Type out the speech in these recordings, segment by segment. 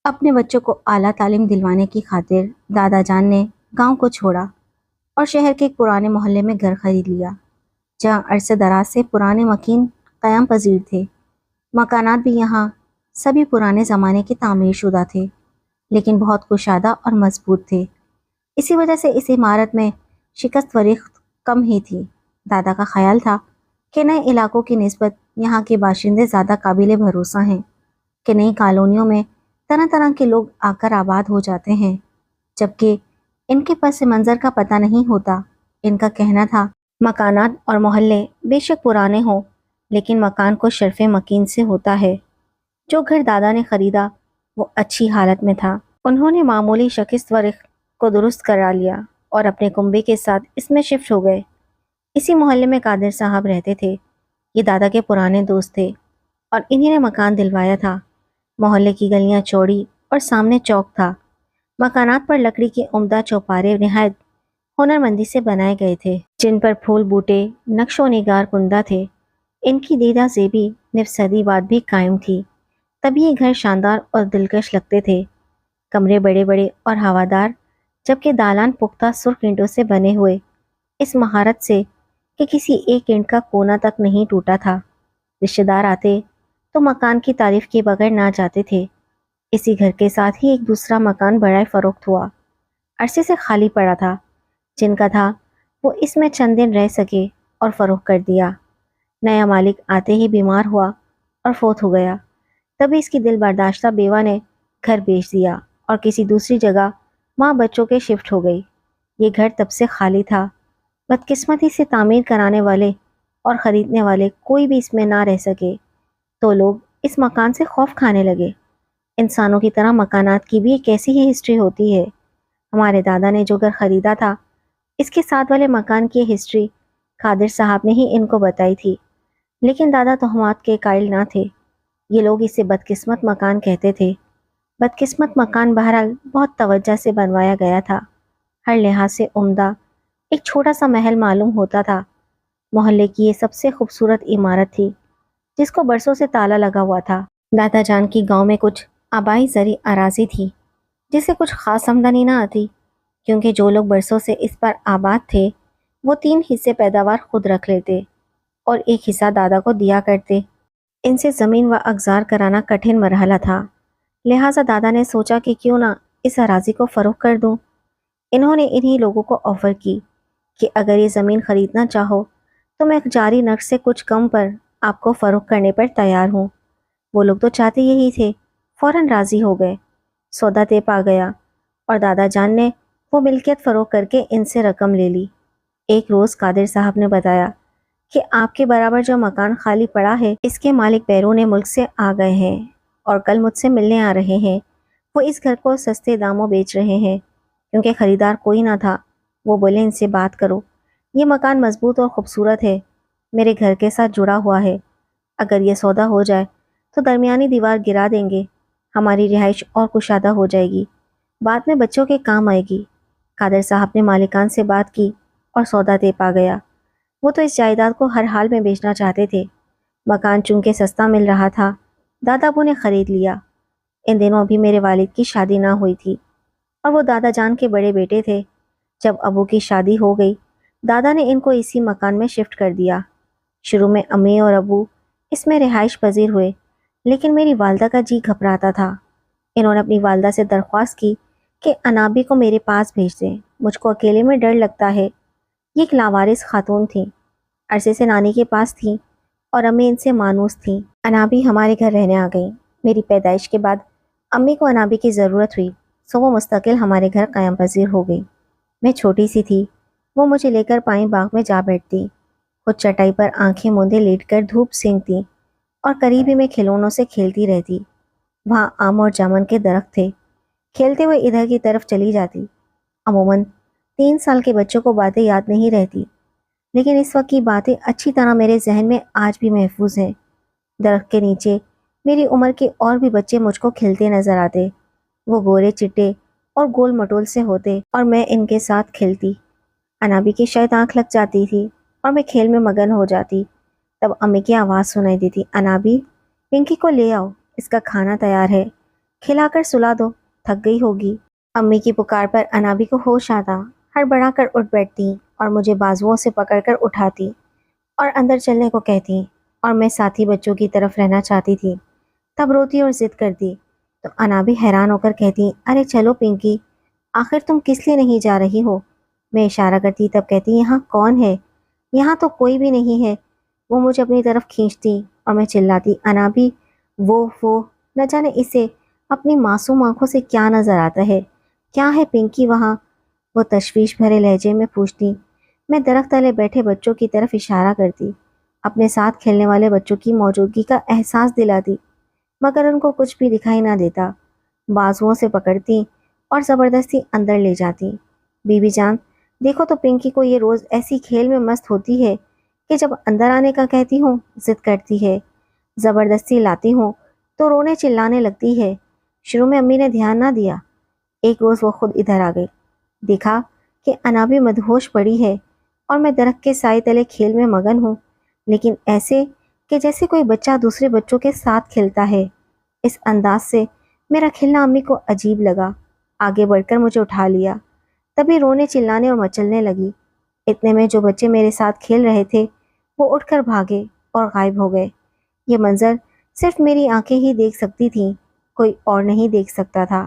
اپنے بچوں کو اعلیٰ تعلیم دلوانے کی خاطر دادا جان نے گاؤں کو چھوڑا اور شہر کے ایک پرانے محلے میں گھر خرید لیا، جہاں عرصے دراز سے پرانے مکین قیام پذیر تھے۔ مکانات بھی یہاں سبھی پرانے زمانے کے تعمیر شدہ تھے، لیکن بہت کشادہ اور مضبوط تھے۔ اسی وجہ سے اس عمارت میں شکست فریخت کم ہی تھی۔ دادا کا خیال تھا کہ نئے علاقوں کی نسبت یہاں کے باشندے زیادہ قابل بھروسہ ہیں، کہ نئی کالونیوں میں طرح طرح کے لوگ آ کر آباد ہو جاتے ہیں، جبکہ ان کے پس منظر کا پتہ نہیں ہوتا۔ ان کا کہنا تھا مکانات اور محلے بے شک پرانے ہوں، لیکن مکان کو شرف مکین سے ہوتا ہے۔ جو گھر دادا نے خریدا وہ اچھی حالت میں تھا۔ انہوں نے معمولی شکست ورق کو درست کرا لیا اور اپنے کنبے کے ساتھ اس میں شفٹ ہو گئے۔ اسی محلے میں قادر صاحب رہتے تھے۔ یہ دادا کے پرانے دوست تھے اور انہی نے مکان دلوایا تھا۔ محلے کی گلیاں چوڑی اور سامنے چوک تھا۔ مکانات پر لکڑی کے عمدہ چوپارے نہایت ہنرمندی سے بنائے گئے تھے، جن پر پھول بوٹے نقش و نگار کندہ تھے۔ ان کی دیدہ زیبی نصف صدی بعد بھی قائم تھی، تبھی یہ گھر شاندار اور دلکش لگتے تھے۔ کمرے بڑے بڑے اور ہوادار، جبکہ دالان پختہ سرخ اینٹوں سے بنے ہوئے، اس مہارت سے کہ کسی ایک اینٹ کا کونا تک نہیں ٹوٹا تھا۔ رشتہ دار آتے تو مکان کی تعریف کے بغیر نہ جاتے تھے۔ اسی گھر کے ساتھ ہی ایک دوسرا مکان برائے فروخت ہوا، عرصے سے خالی پڑا تھا۔ جن کا تھا وہ اس میں چند دن رہ سکے اور فروخت کر دیا۔ نیا مالک آتے ہی بیمار ہوا اور فوت ہو گیا۔ تبھی اس کی دل برداشتہ بیوہ نے گھر بیچ دیا اور کسی دوسری جگہ ماں بچوں کے شفٹ ہو گئی۔ یہ گھر تب سے خالی تھا۔ بدقسمتی سے تعمیر کرانے والے اور خریدنے والے کوئی بھی اس میں نہ رہ سکے، تو لوگ اس مکان سے خوف کھانے لگے۔ انسانوں کی طرح مکانات کی بھی ایک ایسی ہی ہسٹری ہوتی ہے۔ ہمارے دادا نے جو گھر خریدا تھا، اس کے ساتھ والے مکان کی ہسٹری قادر صاحب نے ہی ان کو بتائی تھی، لیکن دادا تہمات کے قائل نہ تھے۔ یہ لوگ اسے بدقسمت مکان کہتے تھے۔ بدقسمت مکان بہرحال بہت توجہ سے بنوایا گیا تھا، ہر لحاظ سے عمدہ، ایک چھوٹا سا محل معلوم ہوتا تھا۔ محلے کی یہ سب سے خوبصورت عمارت تھی، جس کو برسوں سے تالا لگا ہوا تھا۔ دادا جان کی گاؤں میں کچھ آبائی زرعی اراضی تھی، جس سے کچھ خاص آمدنی نہ آتی، کیونکہ جو لوگ برسوں سے اس پر آباد تھے وہ 3 حصے پیداوار خود رکھ لیتے اور ایک حصہ دادا کو دیا کرتے۔ ان سے زمین و اگزار کرانا کٹھن مرحلہ تھا، لہٰذا دادا نے سوچا کہ کیوں نہ اس اراضی کو فروخت کر دوں۔ انہوں نے انہی لوگوں کو آفر کی کہ اگر یہ زمین خریدنا چاہو تو میں جاری نرخ سے کچھ کم پر آپ کو فروخت کرنے پر تیار ہوں۔ وہ لوگ تو چاہتے یہی تھے، فوراً راضی ہو گئے۔ سودا طے پا گیا اور دادا جان نے وہ ملکیت فروخت کر کے ان سے رقم لے لی۔ ایک روز قادر صاحب نے بتایا کہ آپ کے برابر جو مکان خالی پڑا ہے، اس کے مالک بیرون ملک سے آ گئے ہیں اور کل مجھ سے ملنے آ رہے ہیں۔ وہ اس گھر کو سستے داموں بیچ رہے ہیں، کیونکہ خریدار کوئی نہ تھا۔ وہ بولے ان سے بات کرو، یہ مکان مضبوط اور خوبصورت ہے، میرے گھر کے ساتھ جڑا ہوا ہے۔ اگر یہ سودا ہو جائے تو درمیانی دیوار گرا دیں گے، ہماری رہائش اور کشادہ ہو جائے گی، بعد میں بچوں کے کام آئے گی۔ قادر صاحب نے مالکان سے بات کی اور سودا طے پا گیا۔ وہ تو اس جائیداد کو ہر حال میں بیچنا چاہتے تھے۔ مکان چونکہ سستا مل رہا تھا، دادا ابو نے خرید لیا۔ ان دنوں ابھی میرے والد کی شادی نہ ہوئی تھی اور وہ دادا جان کے بڑے بیٹے تھے۔ جب ابو کی شادی ہو گئی، دادا نے ان کو اسی مکان میں شفٹ کر دیا۔ شروع میں امی اور ابو اس میں رہائش پذیر ہوئے، لیکن میری والدہ کا جی گھبراتا تھا۔ انہوں نے اپنی والدہ سے درخواست کی کہ انابی کو میرے پاس بھیج دیں، مجھ کو اکیلے میں ڈر لگتا ہے۔ یہ ایک لاوارث خاتون تھیں، عرصے سے نانی کے پاس تھیں اور امی ان سے مانوس تھیں۔ انابی ہمارے گھر رہنے آ گئیں۔ میری پیدائش کے بعد امی کو انابی کی ضرورت ہوئی، سو وہ مستقل ہمارے گھر قیام پذیر ہو گئی۔ میں چھوٹی سی تھی، وہ مجھے لے کر پائیں باغ میں جا بیٹھتی، خود چٹائی پر آنکھیں موندے لیٹ کر دھوپ سینکتی اور قریب ہی میں کھلونوں سے کھیلتی رہتی۔ وہاں آم اور جامن کے درخت تھے، کھیلتے ہوئے ادھر کی طرف چلی جاتی۔ عموماً 3 سال کے بچوں کو باتیں یاد نہیں رہتی، لیکن اس وقت کی باتیں اچھی طرح میرے ذہن میں آج بھی محفوظ ہیں۔ درخت کے نیچے میری عمر کے اور بھی بچے مجھ کو کھیلتے نظر آتے۔ وہ گورے چٹے اور گول مٹول سے ہوتے اور میں ان کے ساتھ کھیلتی۔ انابی کی شاید آنکھ لگ جاتی تھی اور میں کھیل میں مگن ہو جاتی۔ تب امی کی آواز سنائی دیتی، انابی، پنکی کو لے آؤ، اس کا کھانا تیار ہے۔ کھلا کر سلا دو، تھک گئی ہوگی۔ امی کی پکار پر انابی کو ہوش آتا، ہڑبڑا کر اٹھ بیٹھتی اور مجھے بازوؤں سے پکڑ کر اٹھاتی اور اندر چلنے کو کہتی، اور میں ساتھی بچوں کی طرف رہنا چاہتی تھی۔ تب روتی اور ضد کرتی تو انابی حیران ہو کر کہتی، ارے چلو پنکی، آخر تم کس لیے نہیں جا رہی ہو؟ میں اشارہ کرتی، تب کہتی، یہاں کون ہے؟ یہاں تو کوئی بھی نہیں ہے۔ وہ مجھے اپنی طرف کھینچتی اور میں چلاتی، انابی وہ نہ جانے اسے اپنی معصوم آنکھوں سے کیا نظر آتا ہے، کیا ہے پنکی وہاں؟ وہ تشویش بھرے لہجے میں پوچھتی۔ میں درخت تلے بیٹھے بچوں کی طرف اشارہ کرتی، اپنے ساتھ کھیلنے والے بچوں کی موجودگی کا احساس دلاتی، مگر ان کو کچھ بھی دکھائی نہ دیتا۔ بازوؤں سے پکڑتی اور زبردستی اندر لے جاتی۔ بی بی جان، دیکھو تو پنکی کو یہ روز ایسی کھیل میں مست ہوتی ہے کہ جب اندر آنے کا کہتی ہوں ضد کرتی ہے، زبردستی لاتی ہوں تو رونے چلانے لگتی ہے۔ شروع میں امی نے دھیان نہ دیا، ایک روز وہ خود ادھر آ گئی، دیکھا کہ انابی مدہوش پڑی ہے اور میں درخت کے سائے تلے کھیل میں مگن ہوں، لیکن ایسے کہ جیسے کوئی بچہ دوسرے بچوں کے ساتھ کھیلتا ہے۔ اس انداز سے میرا کھیلنا امی کو عجیب لگا، آگے بڑھ کر مجھے اٹھا لیا، تبھی رونے چلانے اور مچلنے لگی۔ اتنے میں جو بچے میرے ساتھ کھیل رہے تھے وہ اٹھ کر بھاگے اور غائب ہو گئے۔ یہ منظر صرف میری آنکھیں ہی دیکھ سکتی تھیں، کوئی اور نہیں دیکھ سکتا تھا۔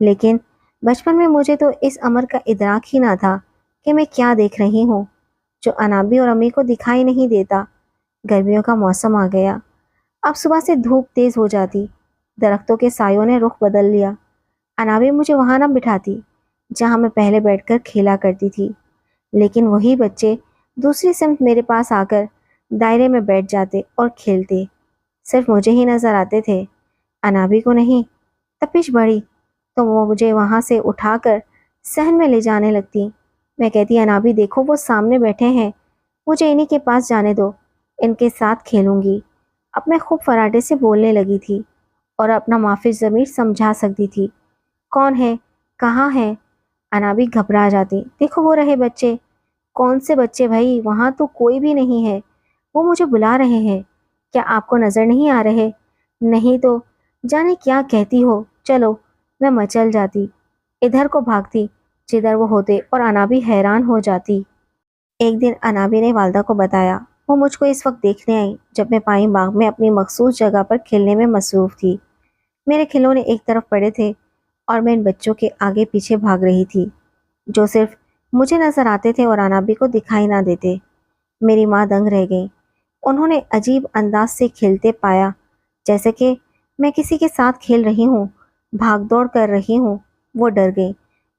لیکن بچپن میں مجھے تو اس امر کا ادراک ہی نہ تھا کہ میں کیا دیکھ رہی ہوں، جو انابی اور امی کو دکھائی نہیں دیتا۔ گرمیوں کا موسم آ گیا، اب صبح سے دھوپ تیز ہو جاتی، درختوں کے سایوں نے رخ بدل لیا۔ انابی مجھے وہاں نہ بٹھاتی جہاں میں پہلے بیٹھ کر کھیلا کرتی تھی، لیکن وہی بچے دوسری سمت میرے پاس آ کر دائرے میں بیٹھ جاتے اور کھیلتے۔ صرف مجھے ہی نظر آتے تھے، انابی کو نہیں۔ تپش بڑھی تو وہ مجھے وہاں سے اٹھا کر صحن میں لے جانے لگتی۔ میں کہتی، انابی دیکھو وہ سامنے بیٹھے ہیں، مجھے انہی کے پاس جانے دو، ان کے ساتھ کھیلوں گی۔ اب میں خوب فراٹے سے بولنے لگی تھی اور اپنا معافی ضمیر سمجھا سکتی تھی۔ کون ہے؟ کہاں ہے؟ انابی گھبرا جاتی، دیکھو وہ رہے بچے۔ کون سے بچے بھائی؟ وہاں تو کوئی بھی نہیں ہے، وہ مجھے بلا رہے ہیں، کیا آپ کو نظر نہیں آ رہے؟ نہیں تو جانے کیا کہتی ہو، چلو۔ میں مچل جاتی، ادھر کو بھاگتی جدھر وہ ہوتے، اور انابی حیران ہو جاتی۔ ایک دن انابی نے والدہ کو بتایا، وہ مجھ کو اس وقت دیکھنے آئی جب میں پائیں باغ میں اپنی مخصوص جگہ پر کھیلنے میں مصروف تھی۔ میرے کھلونے ایک طرف پڑے تھے اور میں ان بچوں کے آگے پیچھے بھاگ رہی تھی جو صرف مجھے نظر آتے تھے اور انابی کو دکھائی نہ دیتے۔ میری ماں دنگ رہ گئی، انہوں نے عجیب انداز سے کھیلتے پایا جیسے کہ میں کسی کے ساتھ کھیل رہی ہوں، بھاگ دوڑ کر رہی ہوں۔ وہ ڈر گئی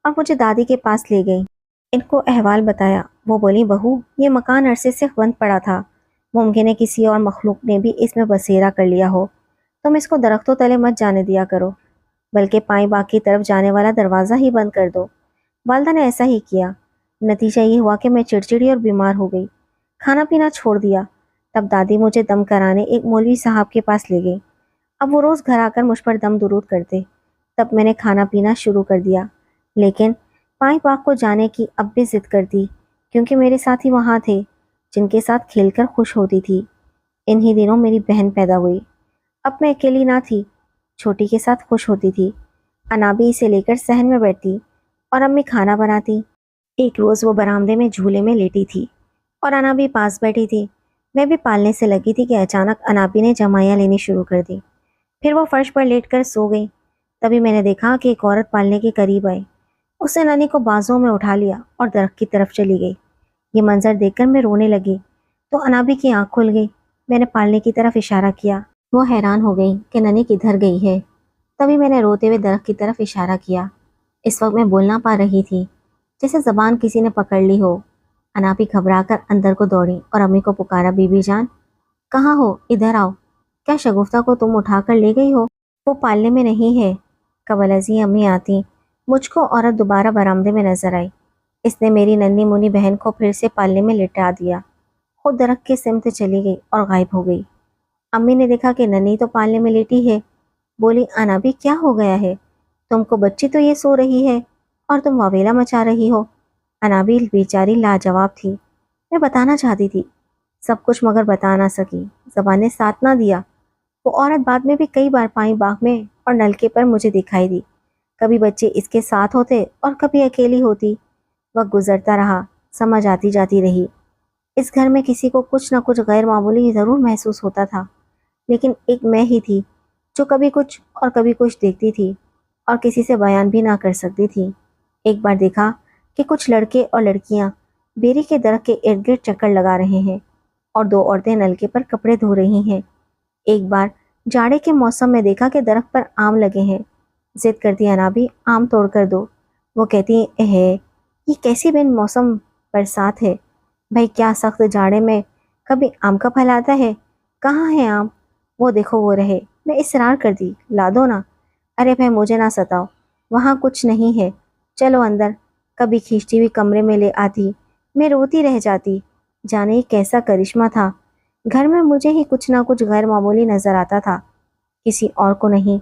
اور مجھے دادی کے پاس لے گئی، ان کو احوال بتایا۔ وہ بولی، بہو یہ مکان عرصے سے بند پڑا تھا، ممکن ہے کسی اور مخلوق نے بھی اس میں بسیرا کر لیا ہو، تم اس کو درختوں تلے مت جانے دیا کرو، بلکہ پائیں باغ کی طرف جانے والا دروازہ ہی بند کر دو۔ والدہ نے ایسا ہی کیا، نتیجہ یہ ہوا کہ میں چڑچڑی اور بیمار ہو گئی، کھانا پینا چھوڑ دیا۔ تب دادی مجھے دم کرانے ایک مولوی صاحب کے پاس لے گئی۔ اب وہ روز گھر آ کر مجھ پر دم درود کرتے۔ تب میں نے کھانا پینا شروع کر دیا، لیکن پائیں باغ کو جانے کی اب بھی ضد کرتی، کیونکہ میرے ساتھی وہاں تھے جن کے ساتھ کھیل کر خوش ہوتی تھی۔ انہی دنوں میری بہن پیدا ہوئی، اب میں اکیلی نہ تھی، چھوٹی کے ساتھ خوش ہوتی تھی۔ انابی اسے لے کر صحن میں بیٹھتی اور امی کھانا بناتی۔ ایک روز وہ برآمدے میں جھولے میں لیٹی تھی اور انابی پاس بیٹھی تھی۔ میں بھی پالنے سے لگی تھی کہ اچانک انابی نے جمائیاں لینی شروع کر دی، پھر وہ فرش پر لیٹ کر سو گئی۔ تبھی میں نے دیکھا کہ ایک عورت پالنے کے قریب آئی، اس نے ننھی کو بازوں میں اٹھا لیا اور درخت کی طرف چلی گئی۔ یہ منظر دیکھ کر میں رونے لگی تو انابی کی آنکھ کھل گئی۔ میں نے پالنے کی طرف اشارہ کیا، وہ حیران ہو گئی کہ ننھی کدھر گئی ہے۔ تبھی میں نے روتے ہوئے درخت کی طرف اشارہ کیا۔ اس وقت میں بول نہ پا رہی تھی، جیسے زبان کسی نے پکڑ لی ہو۔ انابی گھبرا کر اندر کو دوڑی اور امی کو پکارا، بی بی جان کہاں ہو؟ ادھر آؤ، کیا شگفتہ کو تم اٹھا کر لے گئی ہو؟ وہ پالنے میں نہیں ہے۔ قبل ازیں امی آتی، مجھ کو عورت دوبارہ برآمدے میں نظر آئی۔ اس نے میری ننھی منی بہن کو پھر سے پالنے میں لٹا دیا، خود درخت کے سمت چلی گئی اور غائب ہو گئی۔ امی نے دیکھا کہ ننھی تو پالنے میں لیٹی ہے، بولی، انابی کیا ہو گیا ہے؟ تم کو بچی تو یہ سو رہی ہے اور تم واویلا مچا رہی ہو۔ انابی بیچاری لاجواب تھی، میں بتانا چاہتی تھی سب کچھ مگر بتا نہ سکی، زبان نے ساتھ نہ دیا۔ وہ عورت بعد میں بھی کئی بار پائیں باغ میں اور نلکے پر مجھے دکھائی دی۔ کبھی بچے اس کے ساتھ ہوتے اور کبھی اکیلی ہوتی۔ وقت گزرتا رہا، سمجھ آتی جاتی رہی۔ اس گھر میں کسی کو کچھ نہ کچھ غیر معمولی ضرور محسوس ہوتا تھا، لیکن ایک میں ہی تھی جو کبھی کچھ اور کبھی کچھ دیکھتی تھی اور کسی سے بیان بھی نہ کر سکتی تھی۔ ایک بار دیکھا کہ کچھ لڑکے اور لڑکیاں بیری کے درخت کے ارد گرد چکر لگا رہے ہیں اور دو عورتیں نلکے پر کپڑے دھو رہی ہیں۔ ایک بار جاڑے کے موسم میں دیکھا کہ درخت پر آم لگے ہیں۔ ضد کرتی انا بھی آم توڑ کر دو۔ وہ کہتی ہے یہ کیسی بن موسم برسات ہے، بھائی کیا سخت جاڑے میں کبھی آم کا پھل آتا ہے؟ کہاں ہے آم؟ وہ دیکھو وہ رہے۔ میں اصرار کر دی، لا دو نا۔ ارے بھائی مجھے نہ ستاؤ، وہاں کچھ نہیں ہے، چلو اندر۔ کبھی کھینچتی ہوئی کمرے میں لے آتی، میں روتی رہ جاتی۔ جانے یہ کیسا کرشمہ تھا، گھر میں مجھے ہی کچھ نہ کچھ غیر معمولی نظر آتا تھا، کسی اور کو نہیں۔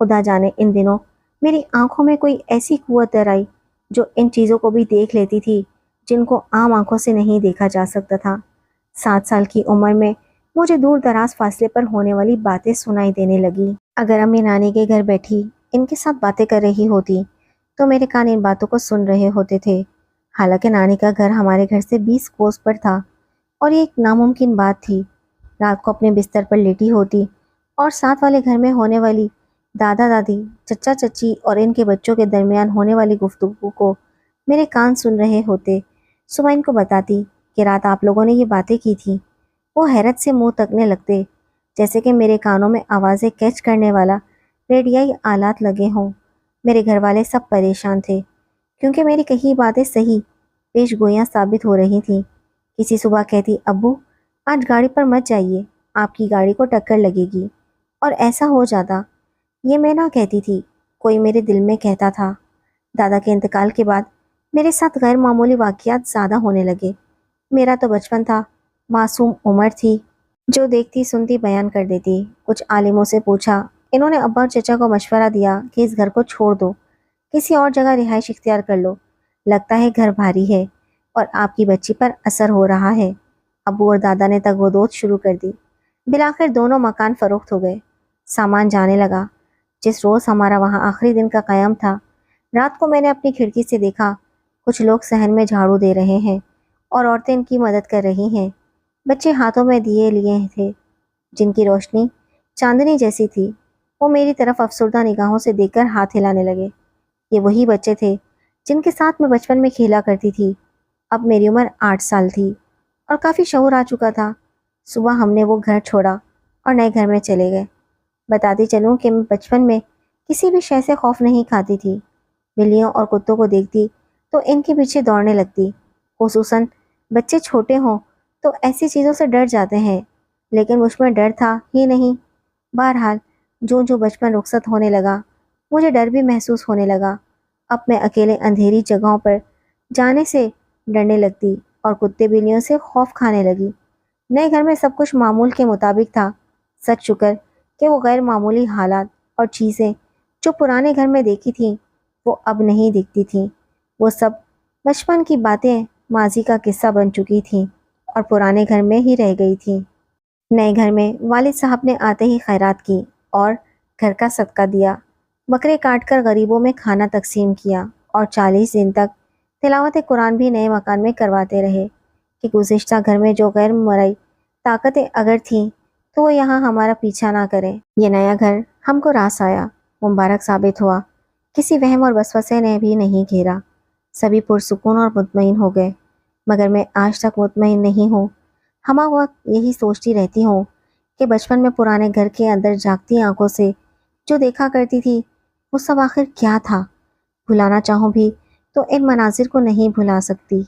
خدا جانے ان دنوں میری آنکھوں میں کوئی ایسی قوت در آئی جو ان چیزوں کو بھی دیکھ لیتی تھی جن کو عام آنکھوں سے نہیں دیکھا جا سکتا تھا۔ 7 سال کی عمر میں مجھے دور دراز فاصلے پر ہونے والی باتیں سنائی دینے لگی۔ اگر امی نانی کے گھر بیٹھی ان کے ساتھ باتیں کر رہی ہوتی تو میرے کان ان باتوں کو سن رہے ہوتے تھے۔ حالانکہ نانی کا گھر ہمارے گھر سے 20 کوس پر تھا اور یہ ایک ناممکن بات تھی۔ رات کو اپنے بستر پر لیٹی ہوتی اور ساتھ والے گھر میں ہونے والی دادا دادی، چچا چچی اور ان کے بچوں کے درمیان ہونے والی گفتگو کو میرے کان سن رہے ہوتے۔ صبح ان کو بتاتی کہ رات آپ لوگوں نے یہ باتیں کی تھیں۔ وہ حیرت سے منہ تکنے لگتے، جیسے کہ میرے کانوں میں آوازیں کیچ کرنے والا ریڈیائی آلات لگے ہوں۔ میرے گھر والے سب پریشان تھے کیونکہ میری کہی باتیں صحیح پیش گوئیاں ثابت ہو رہی تھیں۔ کسی صبح کہتی ابو آج گاڑی پر مت جائیے، آپ کی گاڑی کو ٹکر لگے گی، اور ایسا ہو جاتا۔ یہ میں نہ کہتی تھی، کوئی میرے دل میں کہتا تھا۔ دادا کے انتقال کے بعد میرے ساتھ غیر معمولی واقعات زیادہ ہونے لگے۔ میرا تو بچپن تھا، معصوم عمر تھی، جو دیکھتی سنتی بیان کر دیتی۔ کچھ عالموں سے پوچھا، انہوں نے ابا اور چچا کو مشورہ دیا کہ اس گھر کو چھوڑ دو، کسی اور جگہ رہائش اختیار کر لو، لگتا ہے گھر بھاری ہے اور آپ کی بچی پر اثر ہو رہا ہے۔ ابو اور دادا نے تگ و دو شروع کر دی۔ بالآخر دونوں مکان فروخت ہو گئے، سامان جانے لگا۔ جس روز ہمارا وہاں آخری دن کا قیام تھا، رات کو میں نے اپنی کھڑکی سے دیکھا کچھ لوگ صحن میں جھاڑو دے رہے ہیں اور عورتیں ان کی مدد کر رہی ہیں۔ بچے ہاتھوں میں دیے لیے تھے جن کی روشنی چاندنی جیسی تھی۔ وہ میری طرف افسردہ نگاہوں سے دیکھ کر ہاتھ ہلانے لگے۔ یہ وہی بچے تھے جن کے ساتھ میں بچپن میں کھیلا کرتی تھی۔ اب میری عمر 8 سال تھی اور کافی شعور آ چکا تھا۔ صبح ہم نے وہ گھر چھوڑا اور نئے گھر میں چلے گئے۔ بتاتی چلوں کہ میں بچپن میں کسی بھی شے سے خوف نہیں کھاتی تھی۔ بلیوں اور کتوں کو دیکھتی تو ان کے پیچھے دوڑنے لگتی، خصوصاً بچے چھوٹے ہوں تو ایسی چیزوں سے ڈر جاتے ہیں، لیکن مجھ میں ڈر تھا ہی نہیں۔ بہرحال جو بچپن رخصت ہونے لگا مجھے ڈر بھی محسوس ہونے لگا۔ اب میں اکیلے اندھیری جگہوں پر جانے سے ڈرنے لگتی اور کتے بلیوں سے خوف کھانے لگی۔ نئے گھر میں سب کچھ معمول کے مطابق تھا۔ سچ شکر کہ وہ غیر معمولی حالات اور چیزیں جو پرانے گھر میں دیکھی تھیں وہ اب نہیں دکھتی تھیں۔ وہ سب بچپن کی باتیں ماضی کا قصہ بن چکی تھیں اور پرانے گھر میں ہی رہ گئی تھیں۔ نئے گھر میں والد صاحب نے آتے ہی خیرات کی اور گھر کا صدقہ دیا، بکرے کاٹ کر غریبوں میں کھانا تقسیم کیا اور 40 دن تک تلاوت قرآن بھی نئے مکان میں کرواتے رہے کہ گزشتہ گھر میں جو غیر مرئی طاقتیں اگر تھیں تو وہ یہاں ہمارا پیچھا نہ کریں۔ یہ نیا گھر ہم کو راس آیا، مبارک ثابت ہوا، کسی وہم اور وسوسے نے بھی نہیں گھیرا۔ سبھی پرسکون اور مطمئن ہو گئے، مگر میں آج تک مطمئن نہیں ہوں۔ ہمہ وقت یہی سوچتی رہتی ہوں کہ بچپن میں پرانے گھر کے اندر جاگتی آنکھوں سے جو دیکھا کرتی تھی وہ سب آخر کیا تھا۔ بھلانا چاہوں بھی تو ان مناظر کو نہیں بھلا سکتی۔